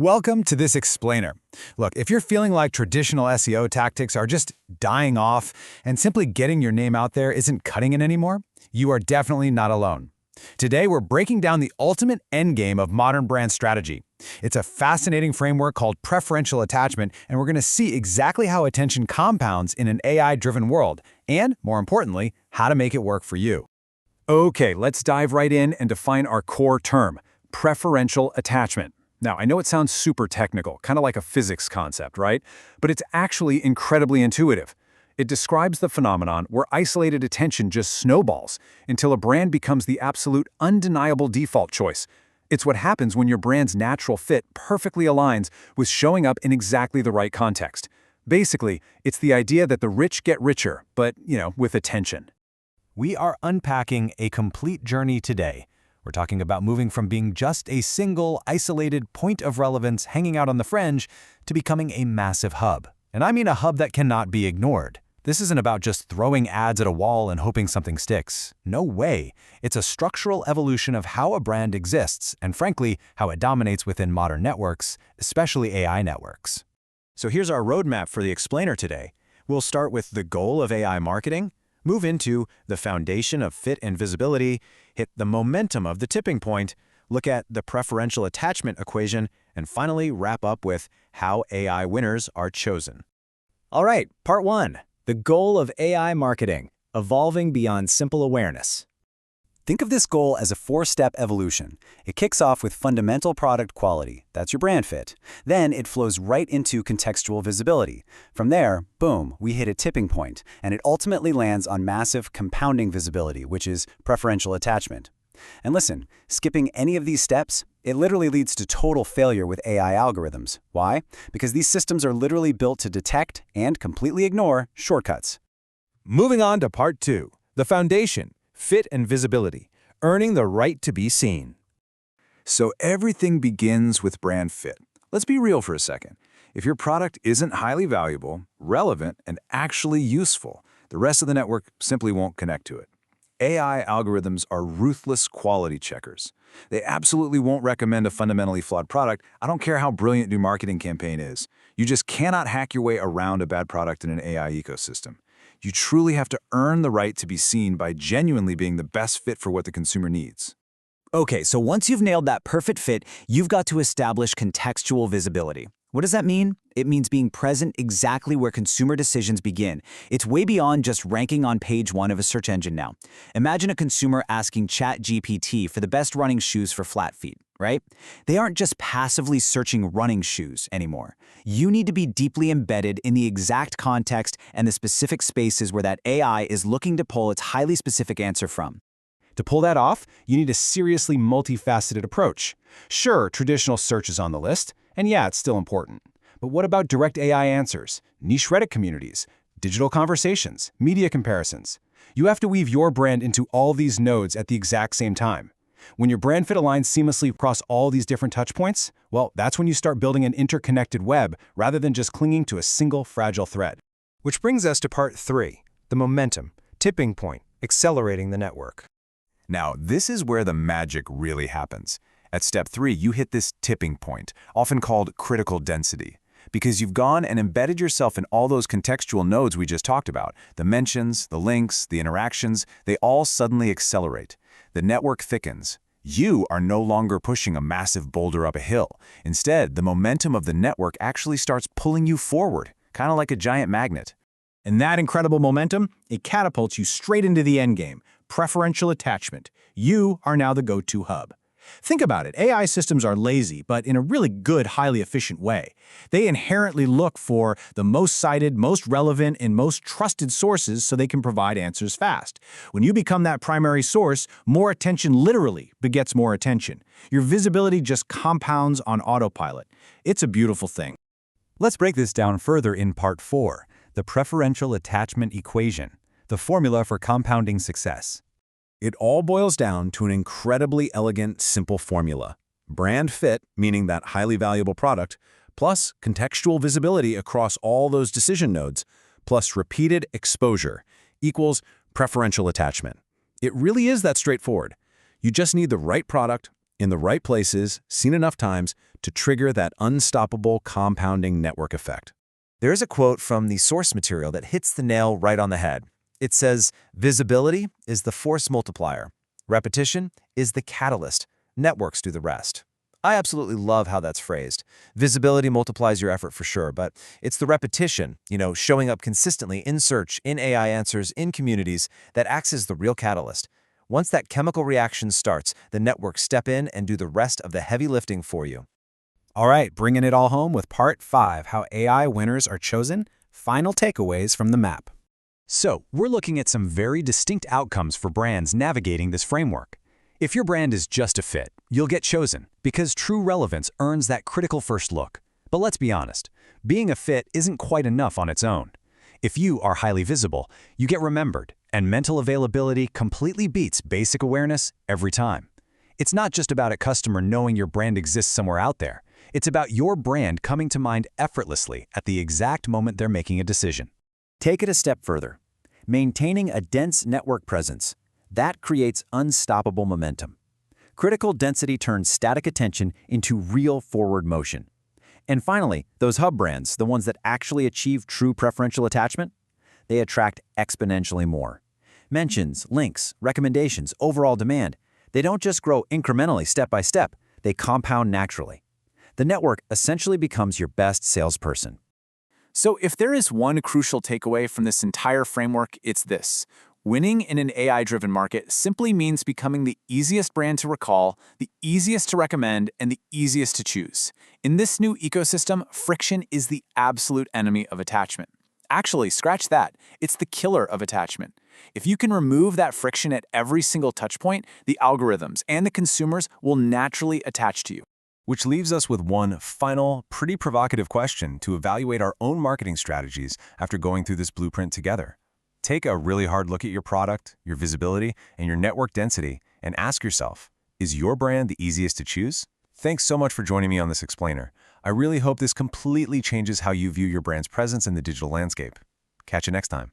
Welcome to this explainer. Look, if you're feeling like traditional SEO tactics are just dying off and simply getting your name out there isn't cutting it anymore, you are definitely not alone. Today, we're breaking down the ultimate endgame of modern brand strategy. It's a fascinating framework called Preferential Attachment, and we're going to see exactly how attention compounds in an AI-driven world, and, more importantly, how to make it work for you. Okay, let's dive right in and define our core term, preferential attachment. Now, I know it sounds super technical, kind of like a physics concept, right? But it's actually incredibly intuitive. It describes the phenomenon where isolated attention just snowballs until a brand becomes the absolute undeniable default choice. It's what happens when your brand's natural fit perfectly aligns with showing up in exactly the right context. Basically, it's the idea that the rich get richer, but, with attention. We are unpacking a complete journey today. We're talking about moving from being just a single, isolated point of relevance hanging out on the fringe to becoming a massive hub. And I mean a hub that cannot be ignored. This isn't about just throwing ads at a wall and hoping something sticks. No way. It's a structural evolution of how a brand exists, and frankly, how it dominates within modern networks, especially AI networks. So here's our roadmap for the explainer today. We'll start with the goal of AI marketing, move into the foundation of fit and visibility, hit the momentum of the tipping point, look at the preferential attachment equation, and finally wrap up with how AI winners are chosen. All right, part one, the goal of AI marketing, evolving beyond simple awareness. Think of this goal as a four-step evolution. It kicks off with fundamental product quality, that's your brand fit. Then it flows right into contextual visibility. From there, boom, we hit a tipping point, and it ultimately lands on massive compounding visibility, which is preferential attachment. And listen, skipping any of these steps, it literally leads to total failure with AI algorithms. Why? Because these systems are literally built to detect and completely ignore shortcuts. Moving on to part two, the foundation. Fit and visibility, earning the right to be seen. So everything begins with brand fit. Let's be real for a second. If your product isn't highly valuable, relevant, and actually useful, the rest of the network simply won't connect to it. AI algorithms are ruthless quality checkers. They absolutely won't recommend a fundamentally flawed product. I don't care how brilliant your marketing campaign is. You just cannot hack your way around a bad product in an AI ecosystem. You truly have to earn the right to be seen by genuinely being the best fit for what the consumer needs. Okay, so once you've nailed that perfect fit, you've got to establish contextual visibility. What does that mean? It means being present exactly where consumer decisions begin. It's way beyond just ranking on page one of a search engine now. Imagine a consumer asking ChatGPT for the best running shoes for flat feet, right? They aren't just passively searching running shoes anymore. You need to be deeply embedded in the exact context and the specific spaces where that AI is looking to pull its highly specific answer from. To pull that off, you need a seriously multifaceted approach. Sure, traditional search is on the list, and yeah, it's still important. But what about direct AI answers, niche Reddit communities, digital conversations, media comparisons? You have to weave your brand into all these nodes at the exact same time. When your brand fit aligns seamlessly across all these different touchpoints, well, that's when you start building an interconnected web rather than just clinging to a single fragile thread. Which brings us to part three, the momentum, tipping point, accelerating the network. Now, this is where the magic really happens. At step 3, you hit this tipping point, often called critical density, because you've gone and embedded yourself in all those contextual nodes we just talked about. The mentions, the links, the interactions, they all suddenly accelerate. The network thickens. You are no longer pushing a massive boulder up a hill. Instead, the momentum of the network actually starts pulling you forward, kind of like a giant magnet. And that incredible momentum, it catapults you straight into the endgame, preferential attachment. You are now the go-to hub. Think about it. AI systems are lazy, but in a really good, highly efficient way. They inherently look for the most cited, most relevant, and most trusted sources so they can provide answers fast. When you become that primary source, more attention literally begets more attention. Your visibility just compounds on autopilot. It's a beautiful thing. Let's break this down further in part 4, the preferential attachment equation, the formula for compounding success. It all boils down to an incredibly elegant, simple formula. Brand fit, meaning that highly valuable product, plus contextual visibility across all those decision nodes, plus repeated exposure, equals preferential attachment. It really is that straightforward. You just need the right product in the right places, seen enough times to trigger that unstoppable compounding network effect. There's a quote from the source material that hits the nail right on the head. It says, "Visibility is the force multiplier. Repetition is the catalyst. Networks do the rest." I absolutely love how that's phrased. Visibility multiplies your effort for sure, but it's the repetition, showing up consistently in search, in AI answers, in communities, that acts as the real catalyst. Once that chemical reaction starts, the networks step in and do the rest of the heavy lifting for you. All right, bringing it all home with Part 5, how AI winners are chosen, final takeaways from the map. So, we're looking at some very distinct outcomes for brands navigating this framework. If your brand is just a fit, you'll get chosen because true relevance earns that critical first look. But let's be honest, being a fit isn't quite enough on its own. If you are highly visible, you get remembered, and mental availability completely beats basic awareness every time. It's not just about a customer knowing your brand exists somewhere out there. It's about your brand coming to mind effortlessly at the exact moment they're making a decision. Take it a step further. Maintaining a dense network presence. That creates unstoppable momentum. Critical density turns static attention into real forward motion. And finally, those hub brands, the ones that actually achieve true preferential attachment, they attract exponentially more. Mentions, links, recommendations, overall demand, they don't just grow incrementally step by step, they compound naturally. The network essentially becomes your best salesperson. So if there is one crucial takeaway from this entire framework, it's this. Winning in an AI-driven market simply means becoming the easiest brand to recall, the easiest to recommend, and the easiest to choose. In this new ecosystem, friction is the absolute enemy of attachment. Actually, scratch that. It's the killer of attachment. If you can remove that friction at every single touchpoint, the algorithms and the consumers will naturally attach to you. Which leaves us with one final, pretty provocative question to evaluate our own marketing strategies after going through this blueprint together. Take a really hard look at your product, your visibility, and your network density, and ask yourself, is your brand the easiest to choose? Thanks so much for joining me on this explainer. I really hope this completely changes how you view your brand's presence in the digital landscape. Catch you next time.